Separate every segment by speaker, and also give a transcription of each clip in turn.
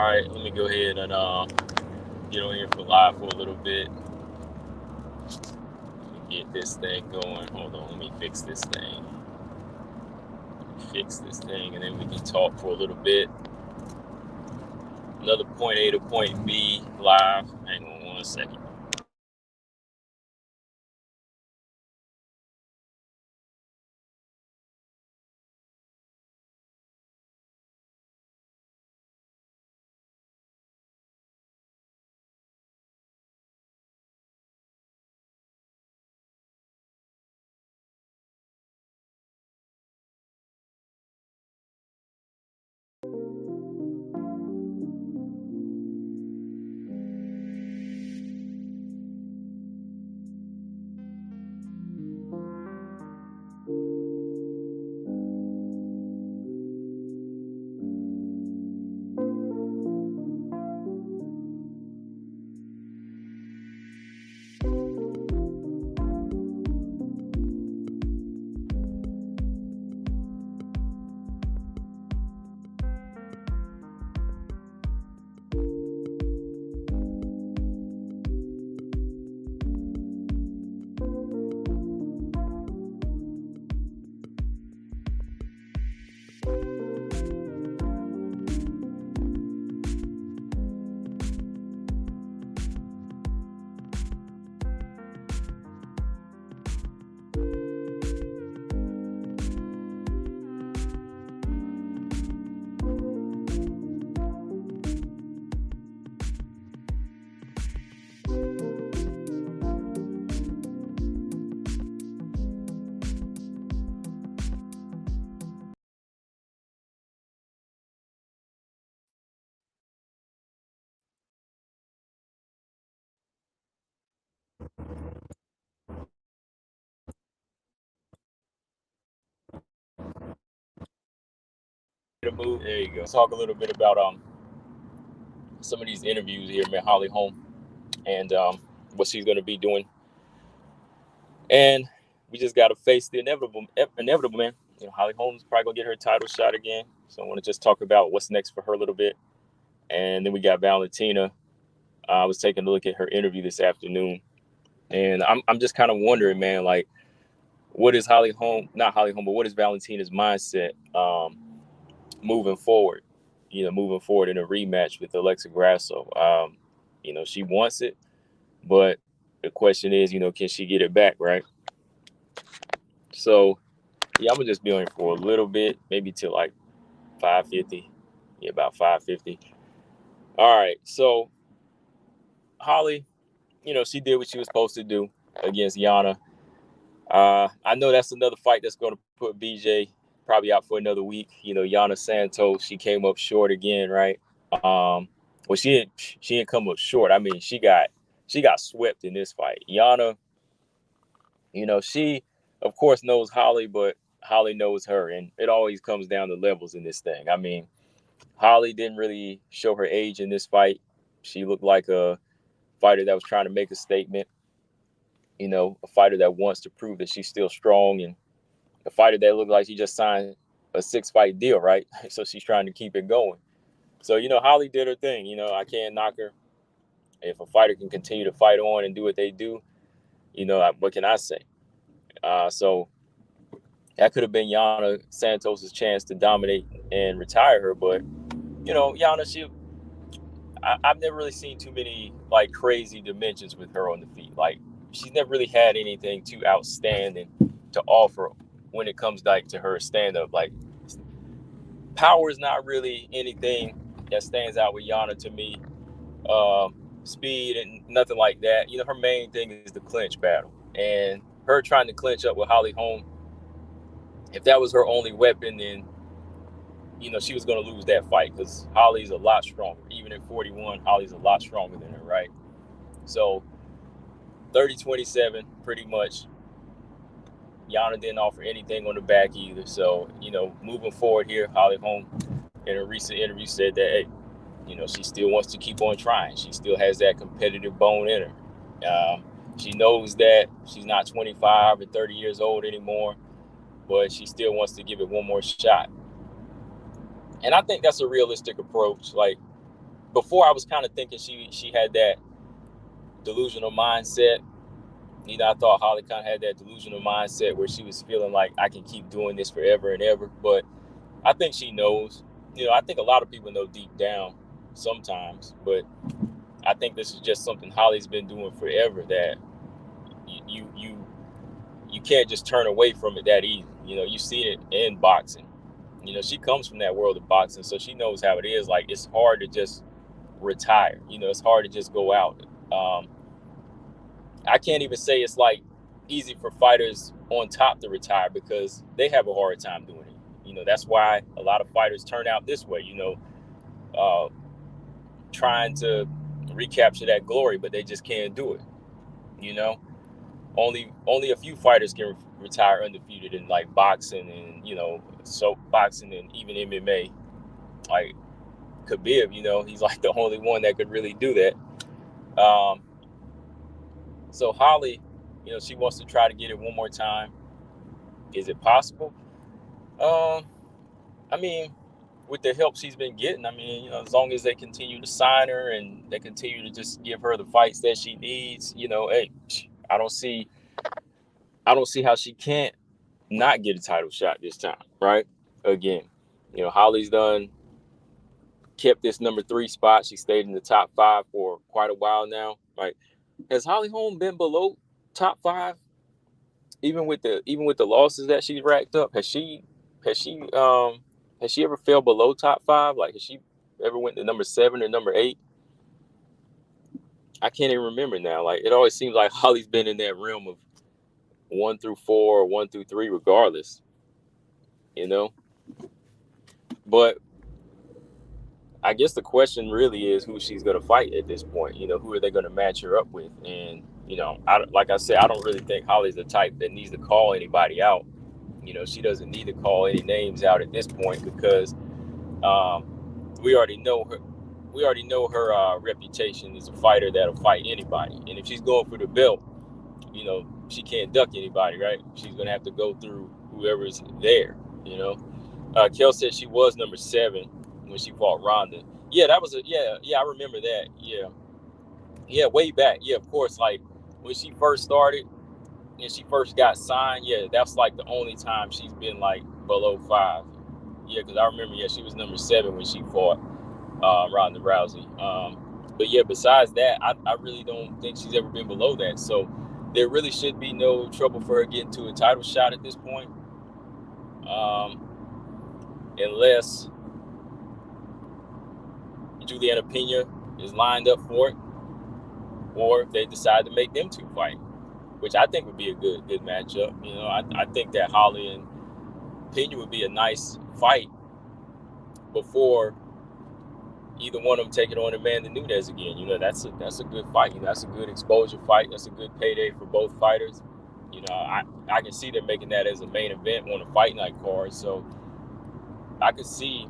Speaker 1: right, let me go ahead and get on here for live for a little bit. Let me get this thing going. Hold on, let me fix this thing. And then we can talk for a little bit. Another point A to point B live. Hang on one second. There you go. Let's talk a little bit about some of these interviews here, man. Holly Holm and what she's going to be doing, and we just got to face the inevitable, man. You know, Holly Holm's probably gonna get her title shot again. So I want to just talk about what's next for her a little bit, and then we got Valentina. I was taking a look at her interview this afternoon, and I'm just kind of wondering, man, like, what is Holly Holm? Not Holly Holm, but what is Valentina's mindset moving forward? You know, moving forward in a rematch with Alexa Grasso. You know, she wants it, but the question is, you know, can she get it back, right? So, yeah, I'm gonna just be on here for a little bit, maybe till like 5:50. Yeah, about 5:50. All right. So, Holly, you know, she did what she was supposed to do against Yana. I know that's another fight that's going to put BJ probably out for another week. You know, Yana Santos, she came up short again, right? Well, she didn't come up short. I mean, she got swept in this fight. Yana, you know, she of course knows Holly, but Holly knows her, and it always comes down to levels in this thing. I mean, Holly didn't really show her age in this fight. She looked like a fighter that was trying to make a statement. You know, a fighter that wants to prove that she's still strong, and a fighter that looked like she just signed a 6-fight deal, right? So she's trying to keep it going. So, you know, Holly did her thing. You know, I can't knock her. If a fighter can continue to fight on and do what they do, you know, what can I say? So that could have been Yana Santos's chance to dominate and retire her. But, you know, Yana, I've never really seen too many like crazy dimensions with her on the feet. Like, she's never really had anything too outstanding to offer when it comes like to her stand up. Like, power is not really anything that stands out with Yana to me. Speed and nothing like that. You know, her main thing is the clinch battle, and her trying to clinch up with Holly Holm. If that was her only weapon, then, you know, she was going to lose that fight, because Holly's a lot stronger. Even at 41, Holly's a lot stronger than her, right? So 30-27, pretty much. Yana didn't offer anything on the back either. So, you know, moving forward here, Holly Holm in a recent interview said that, hey, you know, she still wants to keep on trying. She still has that competitive bone in her. She knows that she's not 25 or 30 years old anymore, but she still wants to give it one more shot. And I think that's a realistic approach. Like, before I was kind of thinking she had that delusional mindset. You know, I thought Holly kind of had that delusional mindset where she was feeling like I can keep doing this forever and ever. But I think she knows. You know, I think a lot of people know deep down sometimes, but I think this is just something Holly's been doing forever that you can't just turn away from it that easy. You know, you've seen it in boxing. You know, she comes from that world of boxing, so she knows how it is. Like, it's hard to just retire. You know, it's hard to just go out. I can't even say it's like easy for fighters on top to retire because they have a hard time doing it. You know, that's why a lot of fighters turn out this way, you know, trying to recapture that glory, but they just can't do it. You know, only a few fighters can retire undefeated in like boxing and, you know, so boxing and even MMA. Like Khabib, you know, he's like the only one that could really do that. So Holly, you know, she wants to try to get it one more time. Is it possible? I mean, with the help she's been getting, I mean, you know, as long as they continue to sign her and they continue to just give her the fights that she needs, you know, hey, I don't see how she can't not get a title shot this time, right? Again, you know, Holly's kept this number 3 spot. She stayed in the top 5 for quite a while now. Right? Has Holly Holm been below top 5? Even with the losses that she's racked up, has she ever fell below top 5? Like, has she ever went to number 7 or number 8? I can't even remember now. Like, it always seems like Holly's been in that realm of 1 through 4 or 1 through 3, regardless. You know, but I guess the question really is who she's going to fight at this point. You know, who are they going to match her up with? And, you know, like I said, I don't really think Holly's the type that needs to call anybody out. You know, she doesn't need to call any names out at this point because we already know her. We already know her reputation as a fighter that'll fight anybody. And if she's going for the belt, you know, she can't duck anybody, right? She's going to have to go through whoever's there, you know. Kel said she was number 7 when she fought Ronda. Yeah, that was I remember that. Yeah, way back. Yeah, of course, like when she first started and she first got signed, yeah, that's like the only time she's been like below 5. Yeah, because I remember, she was number 7 when she fought Ronda Rousey. But yeah, besides that, I really don't think she's ever been below that. So there really should be no trouble for her getting to a title shot at this point. Unless Juliana Pena is lined up for it, or if they decide to make them 2 fight, which I think would be a good matchup. You know, I think that Holly and Pena would be a nice fight before either one of them take it on Amanda Nunes again. You know, that's a good fight. You know, that's a good exposure fight. That's a good payday for both fighters. You know, I can see them making that as a main event on a fight night card. So I could see.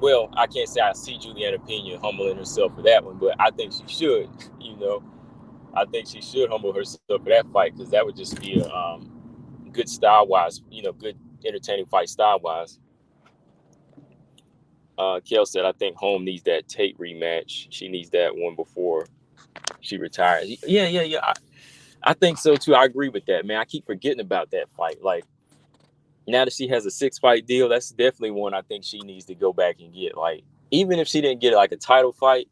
Speaker 1: Well, I can't say I see Juliana Pena humbling herself for that one, but I think she should. You know, I think she should humble herself for that fight because that would just be a good style-wise, you know, good entertaining fight style-wise. Kel said, I think Holm needs that Tate rematch. She needs that one before she retires. Yeah. I think so, too. I agree with that, man. I keep forgetting about that fight. Like, now that she has a 6-fight deal, that's definitely one I think she needs to go back and get. Like, even if she didn't get like a title fight,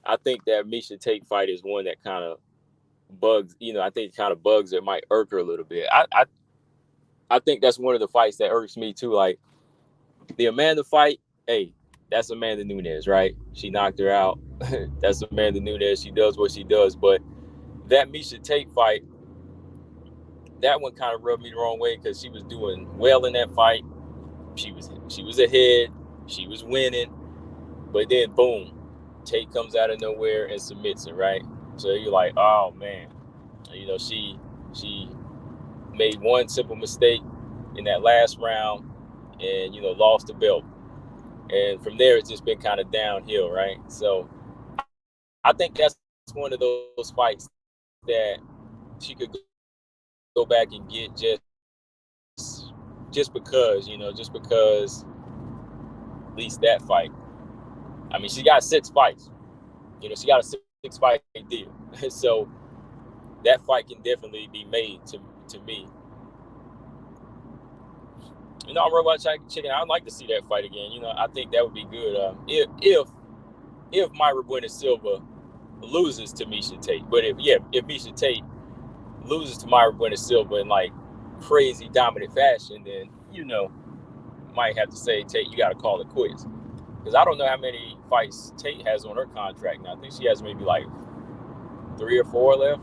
Speaker 1: I think that Miesha Tate fight is one that kind of bugs, you know, I think kind of bugs her, might irk her a little bit. I think that's one of the fights that irks me too. Like the Amanda fight, hey, that's Amanda Nunes, right? She knocked her out. That's Amanda Nunes. She does what she does. But that Miesha Tate fight, that one kind of rubbed me the wrong way because she was doing well in that fight. She was ahead. She was winning. But then, boom, Tate comes out of nowhere and submits her, right? So you're like, oh, man. You know, she made one simple mistake in that last round and, you know, lost the belt. And from there, it's just been kind of downhill, right? So I think that's one of those fights that she could go back and get just because, you know, just because at least that fight. I mean, she got 6 fights. She got a 6-fight deal. So that fight can definitely be made to me. Robot Chicken, I'd like to see that fight again. I think that would be good. If Myra Buena Silva loses to Miesha Tate, but if Miesha Tate loses to Myra Buena Silva in like crazy dominant fashion, then might have to say, Tate, you got to call it quits. Because I don't know how many fights Tate has on her contract now. I think she has maybe like 3 or 4 left,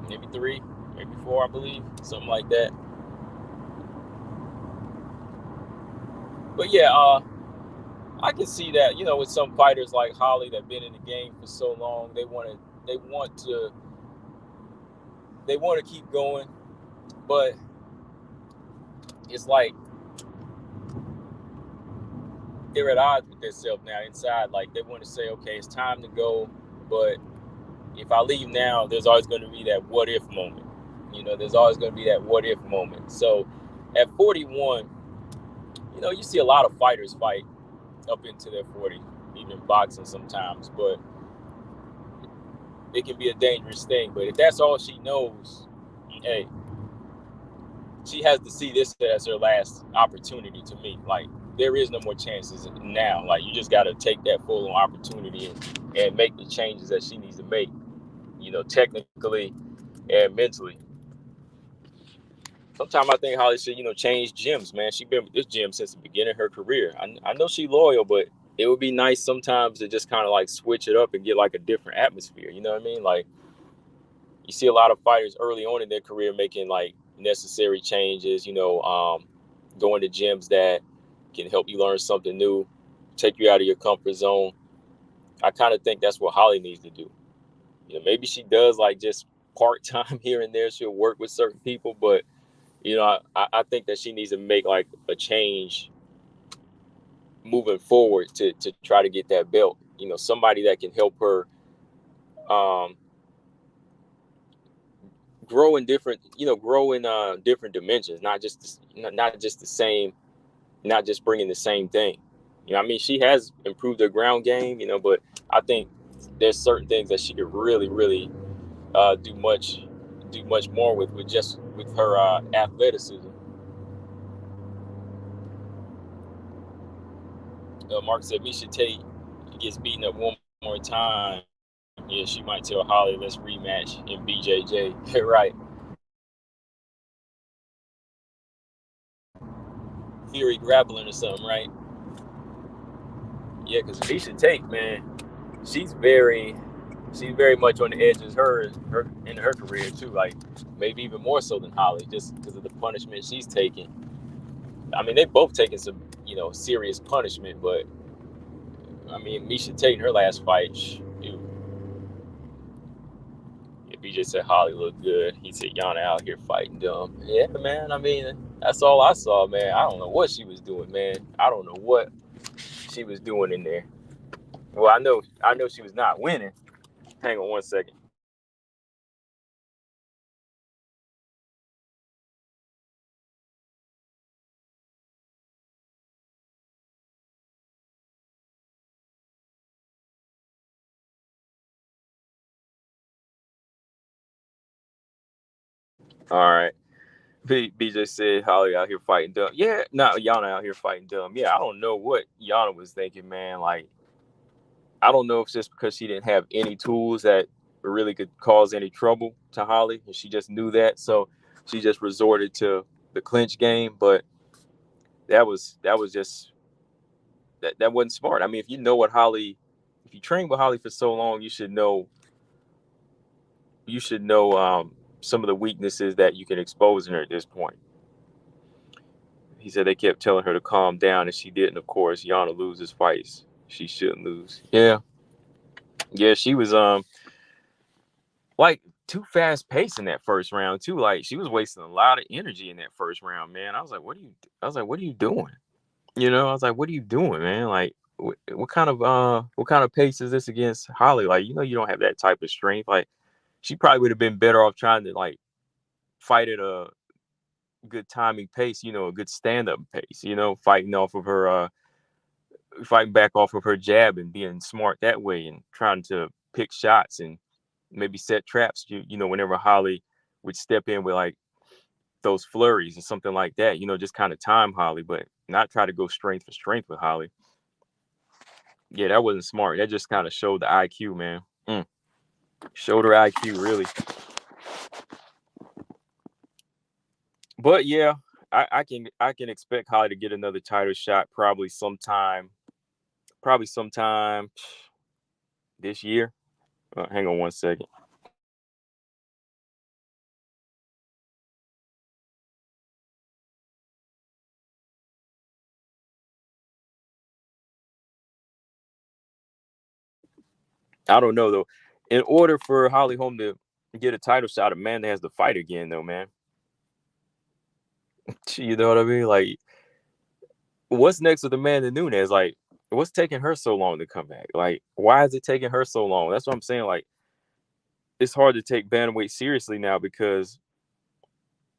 Speaker 1: maybe 3, maybe 4, I believe, something like that. But yeah, I can see that, with some fighters like Holly that have been in the game for so long, they want to keep going, but it's like they're at odds with themselves now inside. Like they want to say, okay, it's time to go, but if I leave now, there's always going to be that what if moment. There's always going to be that what if moment. So at 41, you see a lot of fighters fight up into their 40s, even in boxing sometimes, but it can be a dangerous thing. But if that's all she knows, hey, she has to see this as her last opportunity to me. Like, there is no more chances now. Like, you just got to take that full opportunity and make the changes that she needs to make, technically and mentally. Sometimes I think Holly should, change gyms, man. She's been with this gym since the beginning of her career. I know she's loyal, but it would be nice sometimes to just kind of like switch it up and get like a different atmosphere. You know what I mean? Like, you see a lot of fighters early on in their career making like necessary changes, going to gyms that can help you learn something new, take you out of your comfort zone. I kind of think that's what Holly needs to do. Maybe she does like just part-time here and there. She'll work with certain people, but I think that she needs to make like a change moving forward to try to get that belt. Somebody that can help her grow in different, different dimensions, not just the same, not just bringing the same thing. I mean, she has improved her ground game, but I think there's certain things that she could really, really do much more with her athleticism. Mark said Miesha Tate gets beaten up one more time. Yeah, she might tell Holly, let's rematch in BJJ. Right. Fury grappling or something, right? Yeah, because Miesha Tate, man, she's very much on the edges her in her career too. Like maybe even more so than Holly, just because of the punishment she's taking. I mean, they both taking some serious punishment, but I mean, Miesha Tate in her last fight, yeah, BJ said Holly looked good. He said Yana out here fighting dumb. Yeah, man. I mean, that's all I saw, man. I don't know what she was doing, man. I don't know what she was doing in there. Well, I know she was not winning. Hang on one second. All right. BJ said Holly out here fighting dumb. Yeah, not Yana out here fighting dumb. Yeah, I don't know what Yana was thinking, man. Like, I don't know if it's just because she didn't have any tools that really could cause any trouble to Holly, and she just knew that, so she just resorted to the clinch game. But that was just that wasn't smart. I mean, if you train with Holly for so long, you should know some of the weaknesses that you can expose in her at this point. He said they kept telling her to calm down, and she didn't. Of course, Yana loses fights she shouldn't lose. Yeah, she was like too fast paced in that first round too. Like she was wasting a lot of energy in that first round, man. I was like, what are you doing? I was like, what are you doing, man? Like, what kind of pace is this against Holly? Like, you don't have that type of strength. Like, she probably would have been better off trying to like fight at a good timing pace, a good stand up pace, fighting off of her fighting back off of her jab and being smart that way and trying to pick shots and maybe set traps. Whenever Holly would step in with like those flurries and something like that, just kind of time Holly, but not try to go strength for strength with Holly. Yeah, that wasn't smart. That just kind of showed the IQ, man. Showed her IQ, really. But yeah, I can expect Holly to get another title shot probably sometime this year. Hang on one second. I don't know though. In order for Holly Holm to get a title shot, Amanda has to fight again, though, man. You know what I mean? Like, what's next with Amanda Nunes? Like, what's taking her so long to come back? Like, why is it taking her so long? That's what I'm saying. Like, it's hard to take bantamweight seriously now because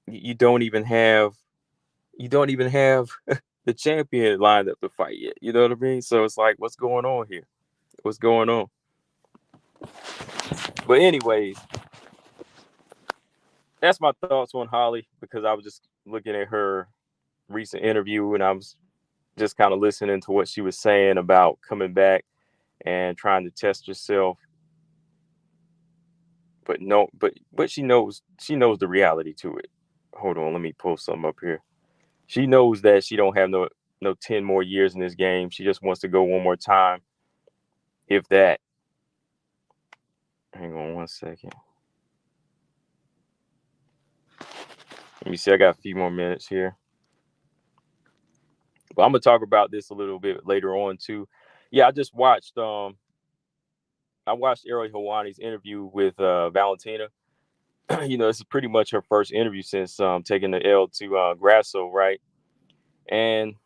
Speaker 1: you don't even have the champion lined up to fight yet. You know what I mean? So it's like, what's going on here? What's going on? But anyways, that's my thoughts on Holly because I was just looking at her recent interview and I was just kind of listening to what she was saying about coming back and trying to test herself. But no, but she knows the reality to it. Hold on, let me pull something up here. She knows that she don't have no 10 more years in this game. She just wants to go one more time. If that. Hang on one second. Let me see. I got a few more minutes here. But I'm gonna talk about this a little bit later on too. Yeah, I watched Ariel Helwani's interview with Valentina. This is pretty much her first interview since taking the L to Grasso, right? And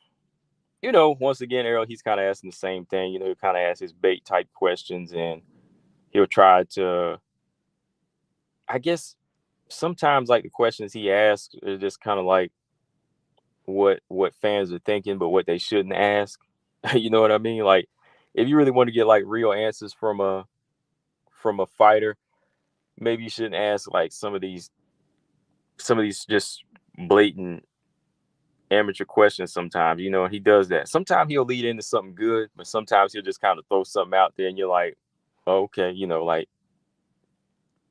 Speaker 1: once again, Ariel, he's kind of asking the same thing. He'll kind of ask his bait type questions, and he'll try to, I guess, sometimes like the questions he asks are just kind of like what fans are thinking, but what they shouldn't ask. You know what I mean? Like, if you really want to get like real answers from a fighter, maybe you shouldn't ask like some of these just blatant amateur questions sometimes, and he does that. Sometimes he'll lead into something good, but sometimes he'll just kind of throw something out there and you're like, oh, okay, like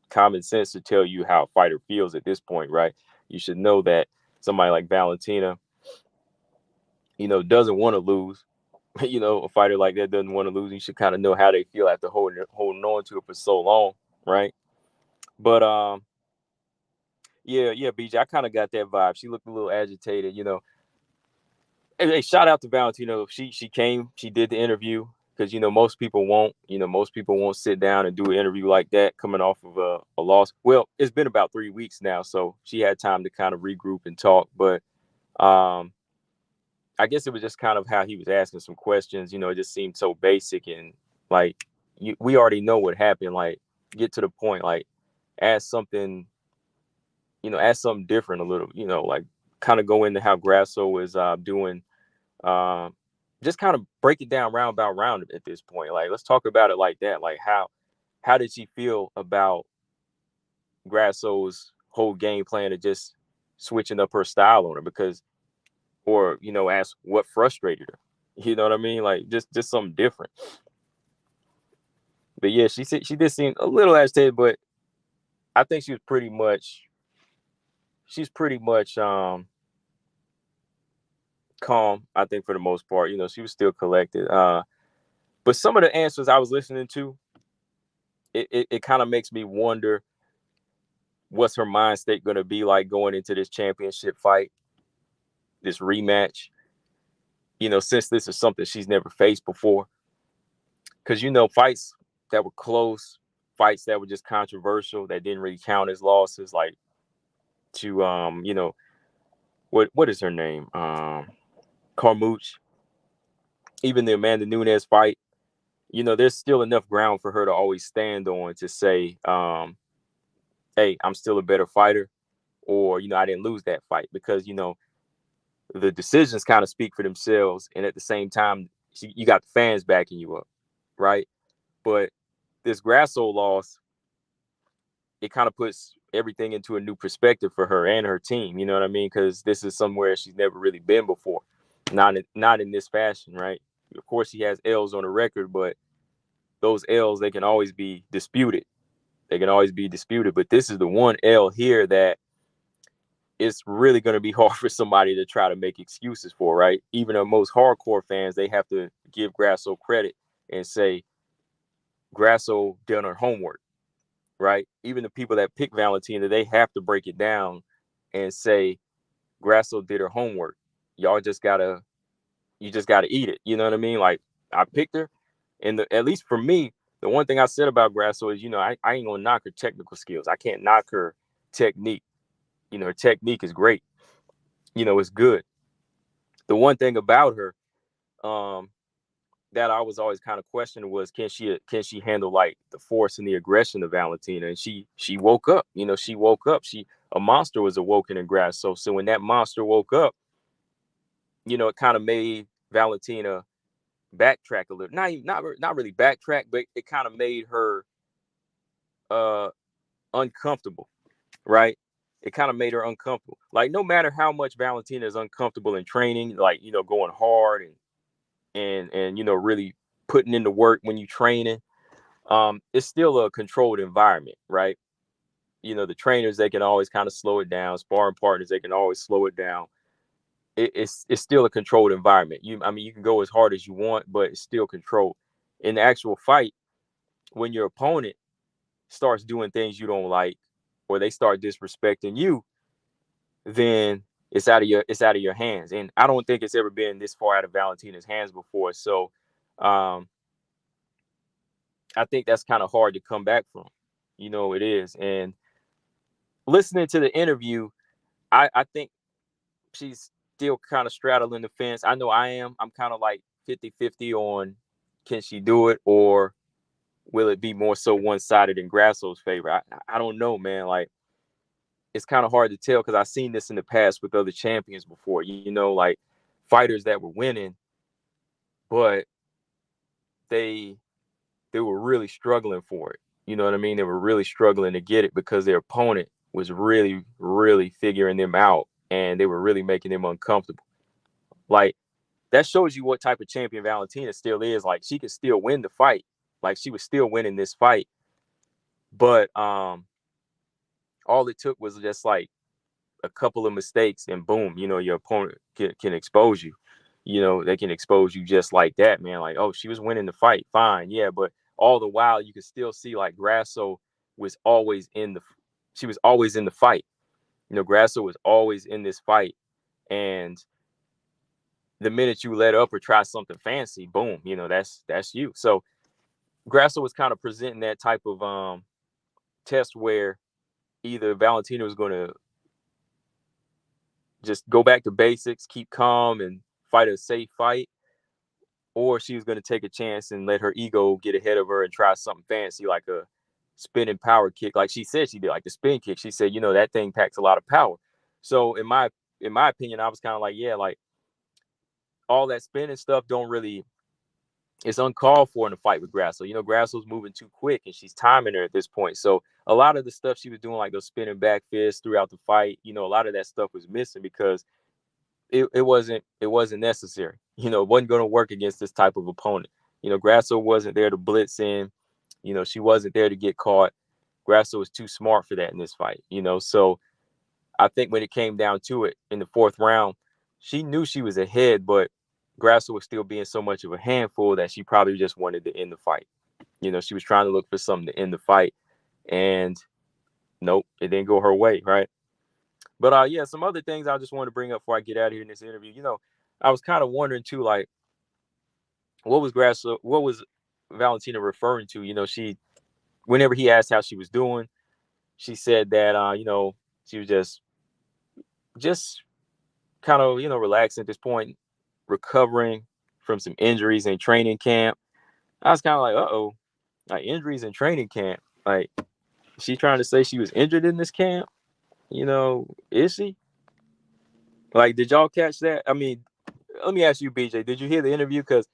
Speaker 1: common sense to tell you how a fighter feels at this point, right? You should know that somebody like Valentina, doesn't want to lose. A fighter like that doesn't want to lose. You should kind of know how they feel after holding on to it for so long, right? But yeah, BJ, I kind of got that vibe. She looked a little agitated. Hey, shout out to Valentina. She came, she did the interview because most people won't sit down and do an interview like that coming off of a loss. Well, it's been about 3 weeks now, so she had time to kind of regroup and talk. But I guess it was just kind of how he was asking some questions. It just seemed so basic and like we already know what happened. Like, get to the point. Like, ask something. Ask something different a little. Like kind of go into how Grasso was doing. Just kind of break it down round by round at this point. Like, let's talk about it like that. Like, how did she feel about Grasso's whole game plan of just switching up her style on her? Because, or ask what frustrated her. You know what I mean? Like, just something different. But yeah, she did seem a little agitated, but I think she's pretty much calm, I think, for the most part. She was still collected. But some of the answers I was listening to, it kind of makes me wonder what's her mind state going to be like going into this championship fight, this rematch, since this is something she's never faced before. Because, fights that were close, fights that were just controversial, that didn't really count as losses, like to, what is her name? Carmouche. Even the Amanda Nunes fight, there's still enough ground for her to always stand on to say, hey, I'm still a better fighter, or, I didn't lose that fight because, the decisions kind of speak for themselves. And at the same time, you got the fans backing you up, right? But this Grasso loss, it kind of puts everything into a new perspective for her and her team. You know what I mean? Because this is somewhere she's never really been before, not in this fashion, right? Of course, she has L's on the record, but those L's, they can always be disputed. They can always be disputed. But this is the one L here that it's really going to be hard for somebody to try to make excuses for, right? Even the most hardcore fans, they have to give Grasso credit and say Grasso done her homework, right? Even the people that pick Valentina, they have to break it down and say Grasso did her homework. Y'all just gotta, you just gotta eat it. You know what I mean? Like, I picked her, and at least for me, the one thing I said about Grasso is, I ain't gonna knock her technical skills. I can't knock her technique. Her technique is great. It's good. The one thing about her, that I was always kind of questioning was, can she handle like the force and the aggression of Valentina? And she woke up. She woke up. A monster was awoken in Grasso. So when that monster woke up, it kind of made Valentina backtrack a little. Not really backtrack, but it kind of made her uncomfortable, right? It kind of made her uncomfortable. Like, no matter how much Valentina is uncomfortable in training, like, going hard and really putting in the work when you training, it's still a controlled environment, right? The trainers, they can always kind of slow it down. Sparring partners, they can always slow it down. It's still a controlled environment. You can go as hard as you want, but it's still controlled. In the actual fight, when your opponent starts doing things you don't like, or they start disrespecting you, then it's out of your hands. And I don't think it's ever been this far out of Valentina's hands before. So I think that's kind of hard to come back from. It is. And listening to the interview, I think she's still kind of straddling the fence. I know I am. I'm kind of like 50-50 on, can she do it, or will it be more so one-sided in Grasso's favor? I don't know, man. Like, it's kind of hard to tell, because I've seen this in the past with other champions before, like fighters that were winning, but they were really struggling for it. You know what I mean? They were really struggling to get it because their opponent was really, really figuring them out, and they were really making them uncomfortable. Like, that shows you what type of champion Valentina still is. Like, she could still win the fight. Like, she was still winning this fight. But all it took was just like a couple of mistakes, and boom, your opponent can expose you. They can expose you just like that, man. Like, oh, she was winning the fight, fine, yeah, but all the while you could still see like Grasso was always in the fight. Grasso was always in this fight, and the minute you let up or try something fancy, boom, that's you. So Grasso was kind of presenting that type of test where either Valentina was going to just go back to basics, keep calm, and fight a safe fight, or she was going to take a chance and let her ego get ahead of her and try something fancy, like a spinning power kick, like she said she did, like the spin kick. She said, that thing packs a lot of power. So in my opinion, I was kind of like, yeah, like, all that spinning stuff don't really, it's uncalled for in a fight with Grasso. Grasso's moving too quick, and she's timing her at this point. So a lot of the stuff she was doing, like those spinning back fists throughout the fight, a lot of that stuff was missing because it wasn't necessary. It wasn't going to work against this type of opponent. Grasso wasn't there to blitz in. She wasn't there to get caught. Grasso was too smart for that in this fight. So I think when it came down to it in the fourth round, she knew she was ahead, but Grasso was still being so much of a handful that she probably just wanted to end the fight. She was trying to look for something to end the fight, and nope, it didn't go her way, right? But yeah, some other things I just wanted to bring up before I get out of here in this interview. I was kind of wondering too, like, what was Valentina referring to? She, whenever he asked how she was doing, she said that she was just kind of relaxing at this point, recovering from some injuries in training camp. I was kind of like, uh-oh, like, injuries in training camp. Like, she's trying to say she was injured in this camp? Is she? Like, did y'all catch that? I mean, let me ask you, BJ, did you hear the interview? Because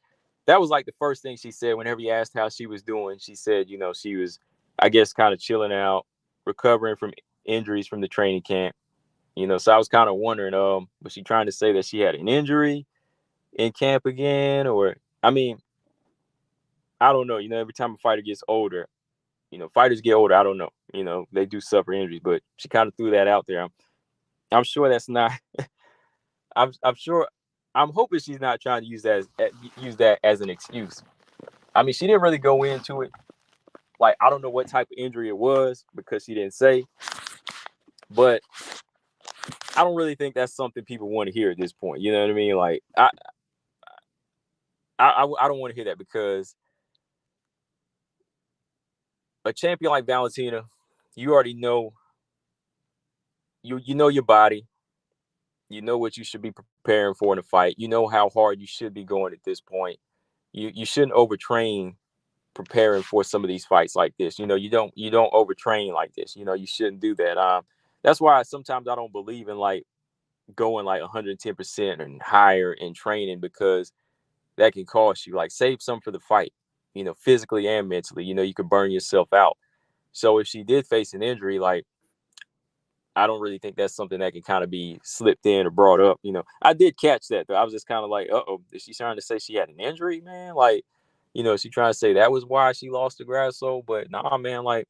Speaker 1: that was like the first thing she said whenever he asked how she was doing. She said, she was, I guess, kind of chilling out, recovering from injuries from the training camp. So I was kind of wondering, was she trying to say that she had an injury in camp again? Or, I mean, I don't know. Every time a fighter gets older, fighters get older. I don't know. They do suffer injuries, but she kind of threw that out there. I'm sure that's not. I'm sure. I'm hoping she's not trying to use that as an excuse. I mean, she didn't really go into it. Like, I don't know what type of injury it was because she didn't say. But I don't really think that's something people want to hear at this point. You know what I mean? Like, I don't want to hear that because a champion like Valentina, you already know. You know your body. You know what you should be preparing for in a fight. You know how hard you should be going at this point. You shouldn't overtrain preparing for some of these fights like this. You don't overtrain like this. You shouldn't do that. That's why sometimes I don't believe in like going like 110% and higher in training because that can cost you. Like save some for the fight, physically and mentally. You could burn yourself out. So if she did face an injury, like I don't really think that's something that can kind of be slipped in or brought up. I did catch that though. I was just kind of like, uh-oh, is she trying to say she had an injury, man? Like, she trying to say that was why she lost to Grasso, but nah, man, like,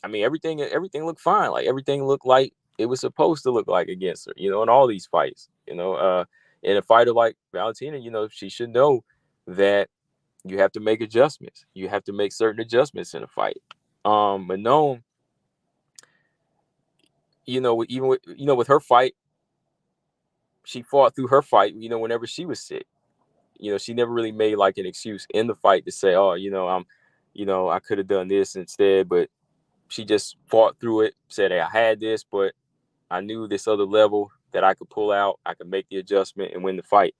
Speaker 1: I mean, everything looked fine. Like everything looked like it was supposed to look like against her, in all these fights, in a fighter like Valentina, she should know that you have to make adjustments. You have to make certain adjustments in a fight. Manon, even with her fight, she fought through her fight, whenever she was sick. She never really made like an excuse in the fight to say, oh, I could have done this instead, but she just fought through it, said, hey, I had this, but I knew this other level that I could pull out. I could make the adjustment and win the fight.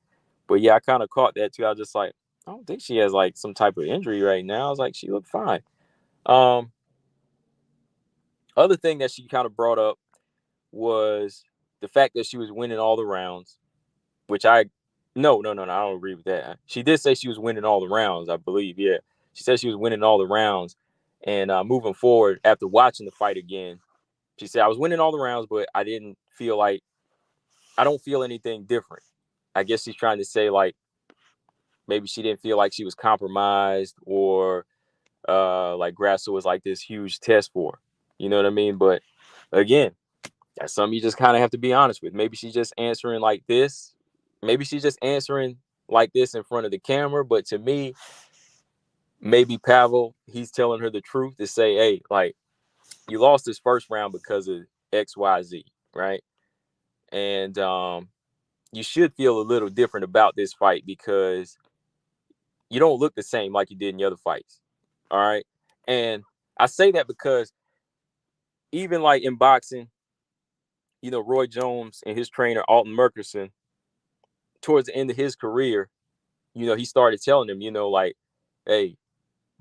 Speaker 1: But yeah, I kind of caught that too. I was just like, I don't think she has like some type of injury right now. I was like, she looked fine. Other thing that she kind of brought up was the fact that she was winning all the rounds, which no, I don't agree with that. She did say she was winning all the rounds, I believe. Yeah, she said she was winning all the rounds, and moving forward after watching the fight again, she said I was winning all the rounds, but I don't feel anything different. I guess she's trying to say like maybe she didn't feel like she was compromised or like Grasso was like this huge test for her. You know what I mean? But again, that's something you just kind of have to be honest with. Maybe she's just answering like this. Maybe she's just answering like this in front of the camera. But to me, maybe Pavel, he's telling her the truth to say, hey, like, you lost this first round because of XYZ, right? And you should feel a little different about this fight because you don't look the same like you did in the other fights. All right. And I say that because even like in boxing, Roy Jones and his trainer, Alton Murkerson, towards the end of his career, he started telling him, like, hey,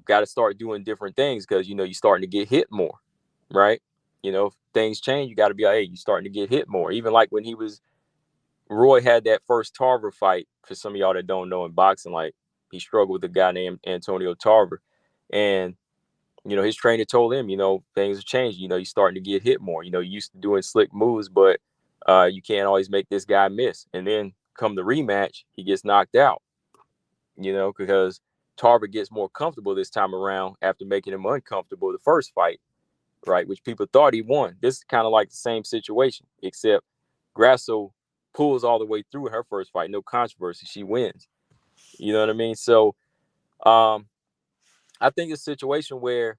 Speaker 1: got to start doing different things because, you're starting to get hit more, right? If things change, you got to be like, hey, you're starting to get hit more. Even like when Roy had that first Tarver fight, for some of y'all that don't know in boxing, like he struggled with a guy named Antonio Tarver. And, his trainer told him, things have changed. You're starting to get hit more. You used to doing slick moves, but you can't always make this guy miss. And then come the rematch, he gets knocked out, because Tarver gets more comfortable this time around after making him uncomfortable the first fight, right? Which people thought he won. This is kind of like the same situation, except Grasso pulls all the way through in her first fight. No controversy. She wins. You know what I mean? So I think it's a situation where,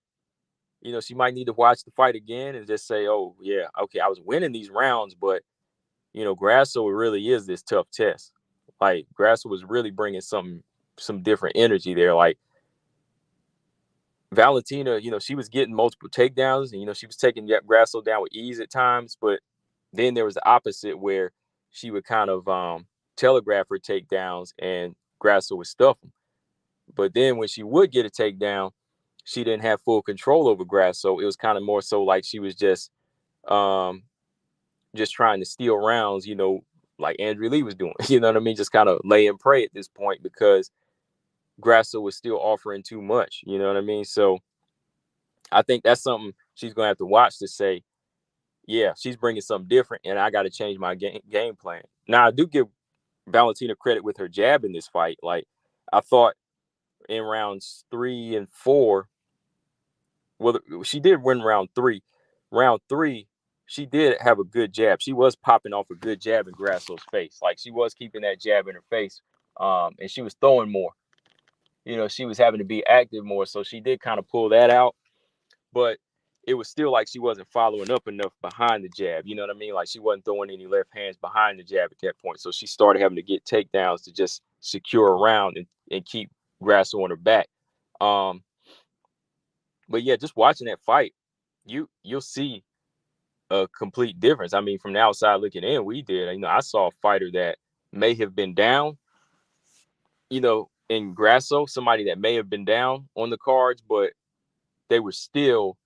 Speaker 1: she might need to watch the fight again and just say, oh, yeah, okay, I was winning these rounds, but, Grasso really is this tough test. Like, Grasso was really bringing some different energy there. Like, Valentina, she was getting multiple takedowns and, she was taking Grasso down with ease at times. But then there was the opposite where she would kind of telegraph her takedowns and Grasso would stuff them. But then when she would get a takedown, she didn't have full control over Grasso. It was kind of more so like she was just trying to steal rounds, like Andrew Lee was doing. You know what I mean? Just kind of lay and pray at this point because Grasso was still offering too much. You know what I mean? So I think that's something she's going to have to watch to say, yeah, she's bringing something different, and I got to change my game plan. Now, I do give Valentina credit with her jab in this fight. Like, I thought in rounds 3 and 4, well, she did win round 3. Round 3, she did have a good jab. She was popping off a good jab in Grasso's face. Like, she was keeping that jab in her face, and she was throwing more. You know, she was having to be active more, so she did kind of pull that out. But it was still like she wasn't following up enough behind the jab. You know what I mean? Like, she wasn't throwing any left hands behind the jab at that point. So she started having to get takedowns to just secure around and keep Grasso on her back. But yeah, just watching that fight, you'll see a complete difference. I mean, from the outside looking in, we did. You know, I saw a fighter that may have been down, you know, in Grasso, somebody that may have been down on the cards, but they were still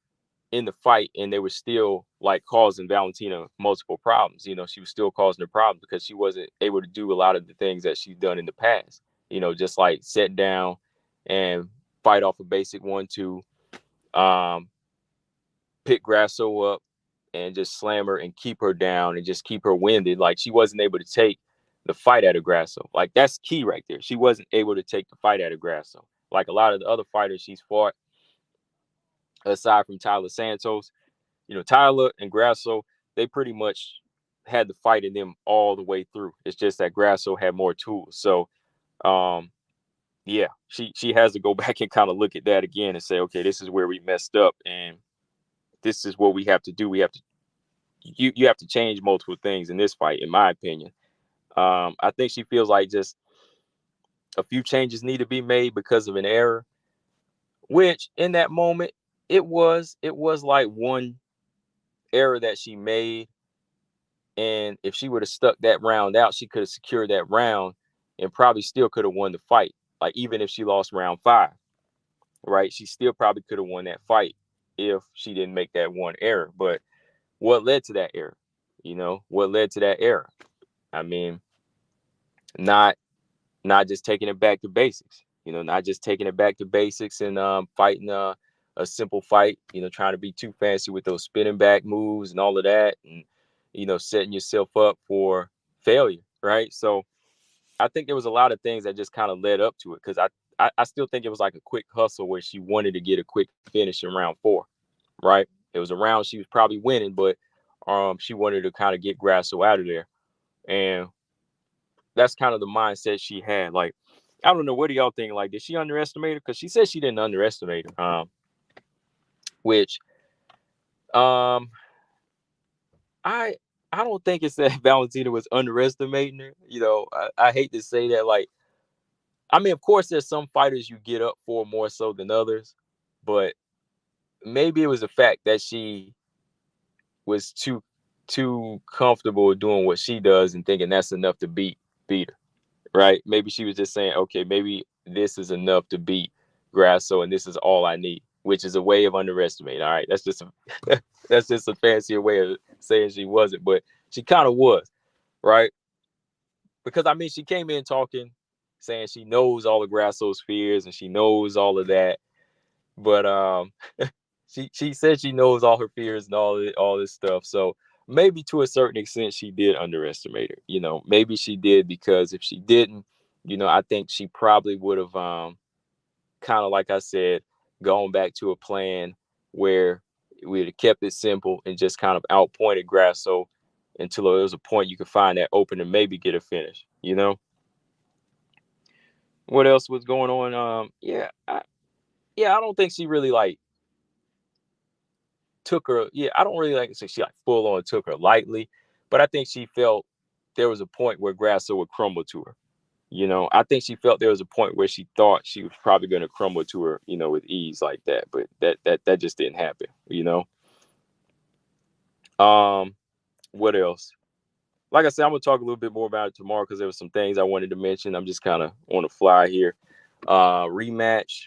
Speaker 1: in the fight, and they were still like causing Valentina multiple problems. You know, she was still causing her problems because she wasn't able to do a lot of the things that she's done in the past. You know, just like sit down and fight off a basic 1-2, pick Grasso up and just slam her and keep her down and just keep her winded. Like, she wasn't able to take the fight out of Grasso. Like, that's key right there. She wasn't able to take the fight out of Grasso. Like a lot of the other fighters she's fought, aside from Tyler Santos, you know, Tyler and Grasso, they pretty much had the fight in them all the way through. It's just that Grasso had more tools. So, yeah, she has to go back and kind of look at that again and say, okay, this is where we messed up, and this is what we have to do. We have to you have to change multiple things in this fight, in my opinion. I think she feels like just a few changes need to be made because of an error, which in that moment it was like one error that she made. And if she would have stuck that round out, she could have secured that round and probably still could have won the fight. Like, even if she lost round 5, right? She still probably could have won that fight if she didn't make that one error. But what led to that error? You know, what led to that error? I mean, not just taking it back to basics. You know, not just taking it back to basics and fighting a simple fight. You know, trying to be too fancy with those spinning back moves and all of that, and you know, setting yourself up for failure, right? So I think there was a lot of things that just kind of led up to it, because I still think it was like a quick hustle where she wanted to get a quick finish in round 4, right? It was a round she was probably winning, but she wanted to kind of get Grasso out of there. And that's kind of the mindset she had. Like, I don't know, what do y'all think? Like, did she underestimate her? Because she said she didn't underestimate her. Which I don't think it's that Valentina was underestimating her. You know, I hate to say that. Like, I mean, of course, there's some fighters you get up for more so than others, but maybe it was the fact that she was too comfortable doing what she does and thinking that's enough to beat her, right? Maybe she was just saying, okay, maybe this is enough to beat Grasso, and this is all I need, which is a way of underestimating. All right, that's just that's just a fancier way of saying she wasn't, but she kind of was, right? Because I mean, she came in talking, saying she knows all of Grasso's fears and she knows all of that, but she said she knows all her fears and all this stuff. So maybe to a certain extent she did underestimate her. You know, maybe she did, because if she didn't, you know, I think she probably would have kind of, like I said, gone back to a plan where we would have kept it simple and just kind of outpointed Grasso until there was a point you could find that open and maybe get a finish, you know? What else was going on? I don't think she really like took her. Yeah, I don't really like to say she like full on took her lightly, but I think she felt there was a point where Grasso would crumble to her. You know, I think she felt there was a point where she thought she was probably going to crumble to her, you know, with ease like that, but that just didn't happen, you know. What else? Like I said, I'm gonna talk a little bit more about it tomorrow because there were some things I wanted to mention. I'm just kind of on the fly here. Rematch,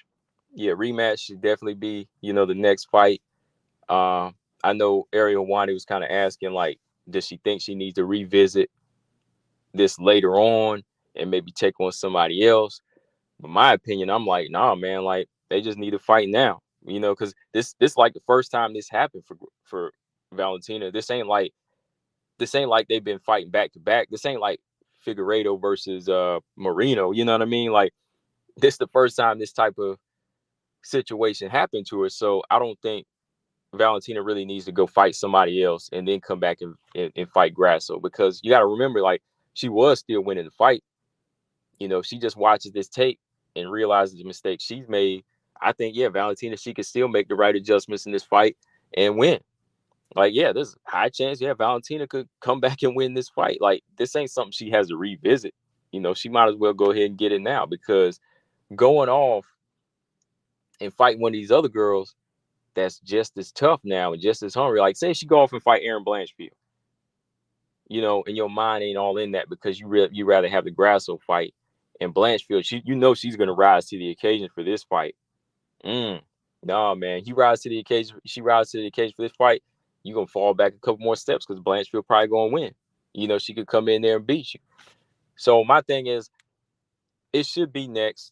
Speaker 1: yeah, rematch should definitely be, you know, the next fight. I know Ariel Wani was kind of asking, like, does she think she needs to revisit this later on and maybe take on somebody else? But my opinion, I'm like, nah, man, like they just need to fight now, because this like the first time this happened for Valentina. This ain't like they've been fighting back to back. This ain't like Figueiredo versus Marino. You know what I mean? Like this the first time this type of situation happened to her. So I don't think Valentina really needs to go fight somebody else and then come back and fight Grasso, because you got to remember, like, she was still winning the fight. She just watches this tape and realizes the mistakes she's made. I think, yeah, Valentina, she could still make the right adjustments in this fight and win. Like, yeah, there's a high chance, yeah, Valentina could come back and win this fight. Like, this ain't something she has to revisit. She might as well go ahead and get it now, because going off and fight one of these other girls that's just as tough now and just as hungry. Like, say she go off and fight Aaron Blanchfield, and your mind ain't all in that because you rather have the Grasso fight. And Blanchfield, she's gonna rise to the occasion for this fight. No, man, he rise to the occasion. She rises to the occasion for this fight. You gonna fall back a couple more steps because Blanchfield probably gonna win. She could come in there and beat you. So my thing is, it should be next.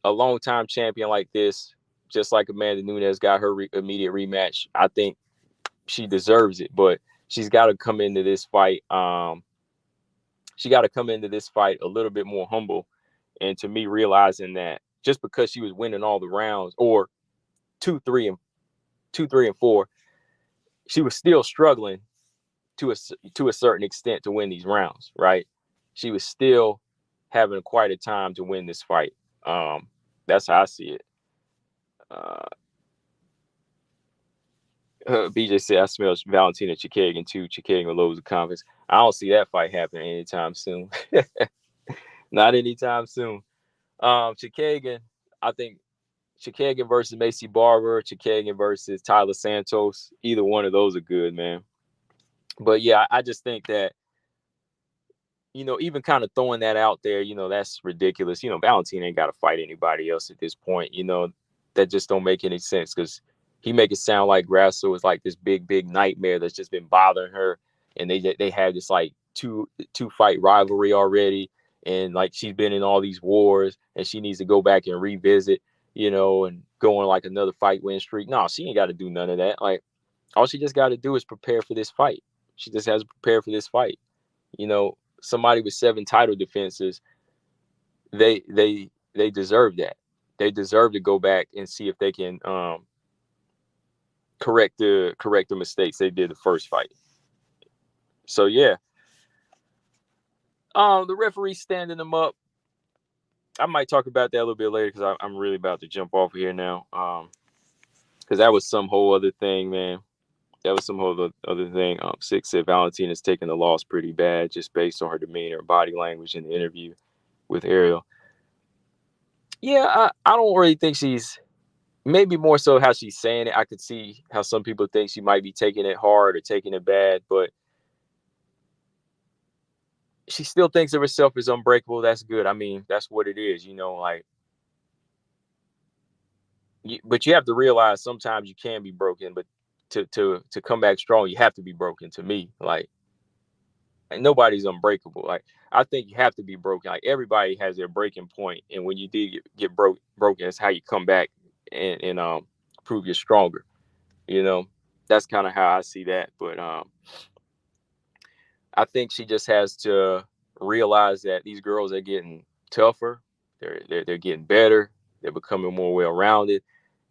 Speaker 1: A long-time champion like this, just like Amanda Nunes got her immediate rematch. I think she deserves it, but she's got to come into this fight. She got to come into this fight a little bit more humble, and to me, realizing that just because she was winning all the rounds, or 2, 3, and 4, she was still struggling to a certain extent to win these rounds. Right? She was still having quite a time to win this fight. That's how I see it. BJ said, I smell Valentina Chikagan too. Chikagan with loads of confidence. I don't see that fight happening anytime soon. Not anytime soon. Chikagan, I think Chikagan versus Macy Barber, Chikagan versus Tyler Santos. Either one of those are good, man. But yeah, I just think that, even kind of throwing that out there, that's ridiculous. Valentina ain't got to fight anybody else at this point. That just don't make any sense, because he make it sound like Grasso is like this big nightmare that's just been bothering her, and they had this like two fight rivalry already, and like she's been in all these wars, and she needs to go back and revisit, and go on like another fight win streak. No, she ain't got to do none of that. Like, all she just got to do is prepare for this fight. She just has to prepare for this fight. Somebody with 7 title defenses, they deserve that. They deserve to go back and see if they can correct the mistakes they did the first fight. So yeah, the referee standing them up. I might talk about that a little bit later, because I'm really about to jump off here now. Because that was some whole other thing, man. That was some whole other thing. Six said Valentina's taking the loss pretty bad, just based on her demeanor and body language in the interview with Ariel. Yeah, I don't really think she's, maybe more so how she's saying it. I could see how some people think she might be taking it hard or taking it bad, but she still thinks of herself as unbreakable. That's good. I mean, that's what it is, like, but you have to realize sometimes you can be broken, but to come back strong, you have to be broken. To me, like nobody's unbreakable. Like, I think you have to be broken. Like, everybody has their breaking point, and when you do get broken, it's how you come back and prove you're stronger. That's kind of how I see that. But I think she just has to realize that these girls are getting tougher. They're getting better. They're becoming more well-rounded,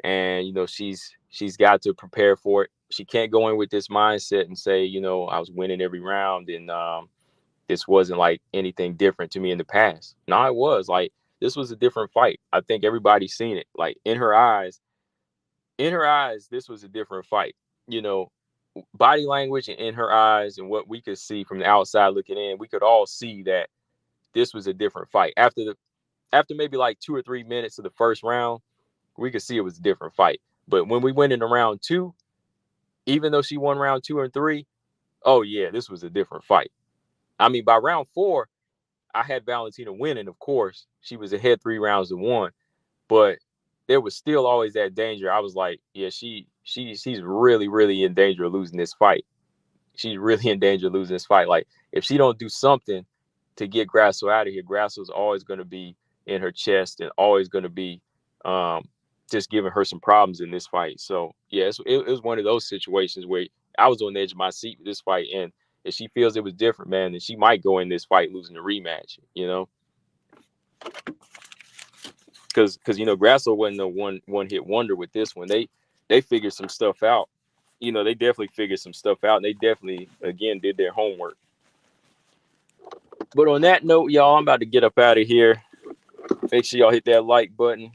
Speaker 1: and she's got to prepare for it. She can't go in with this mindset and say, I was winning every round, and this wasn't like anything different to me in the past. No, it was. Like, this was a different fight. I think everybody's seen it. Like, in her eyes, this was a different fight. Body language and in her eyes, and what we could see from the outside looking in, we could all see that this was a different fight. After maybe like 2 or 3 minutes of the first round, we could see it was a different fight. But when we went into round 2, even though she won round 2 and 3, oh yeah, this was a different fight. I mean, by round 4, I had Valentina winning. Of course, she was ahead 3 rounds to 1, but there was still always that danger. I was like, yeah, she's really, really in danger of losing this fight. She's really in danger of losing this fight. Like, if she don't do something to get Grasso out of here, Grasso's always going to be in her chest and always going to be just giving her some problems in this fight. So yeah, it was one of those situations where I was on the edge of my seat with this fight, and if she feels it was different, man, then she might go in this fight losing the rematch. You know, because Grasso wasn't no one hit wonder with this one. They figured some stuff out. They definitely figured some stuff out, and they definitely again did their homework. But on that note, y'all, I'm about to get up out of here. Make sure y'all hit that like button.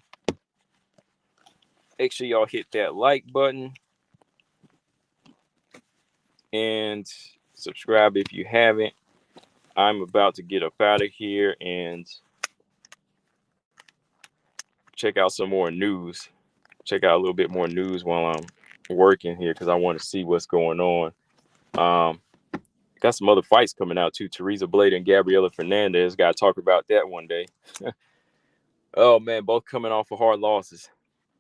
Speaker 1: Make sure y'all hit that like button and subscribe if you haven't. I'm about to get up out of here and check out some more news. Check out a little bit more news while I'm working here because I want to see what's going on. Got some other fights coming out too. Teresa Blade and Gabriela Fernandez. Got to talk about that one day. Oh man, both coming off of hard losses.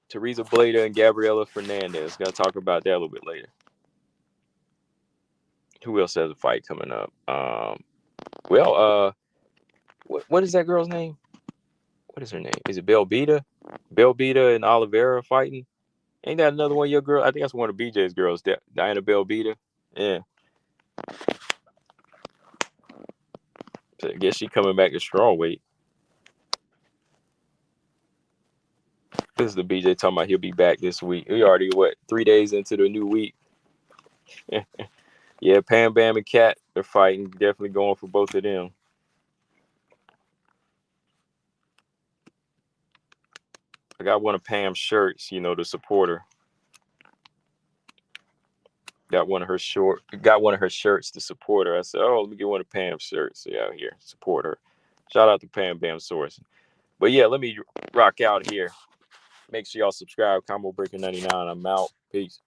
Speaker 1: Teresa Blade and Gabriela Fernandez. Got to talk about that a little bit later. Who else has a fight coming up? What is that girl's name? What is her name? Is it Belbita? Belbita and Oliveira fighting? Ain't that another one of your girls? I think that's one of BJ's girls, Diana Belbita. Yeah. So I guess she coming back to strawweight. This is the BJ talking about he'll be back this week. We already, 3 days into the new week? Yeah, Pam Bam and Kat, they're fighting. Definitely going for both of them. I got one of Pam's shirts, to support her. Got one of her shirts to support her. I said, oh, let me get one of Pam's shirts. So out here, support her. Shout out to Pam Bam Sourcing. But yeah, let me rock out here. Make sure y'all subscribe. Combo Breaker 99. I'm out. Peace.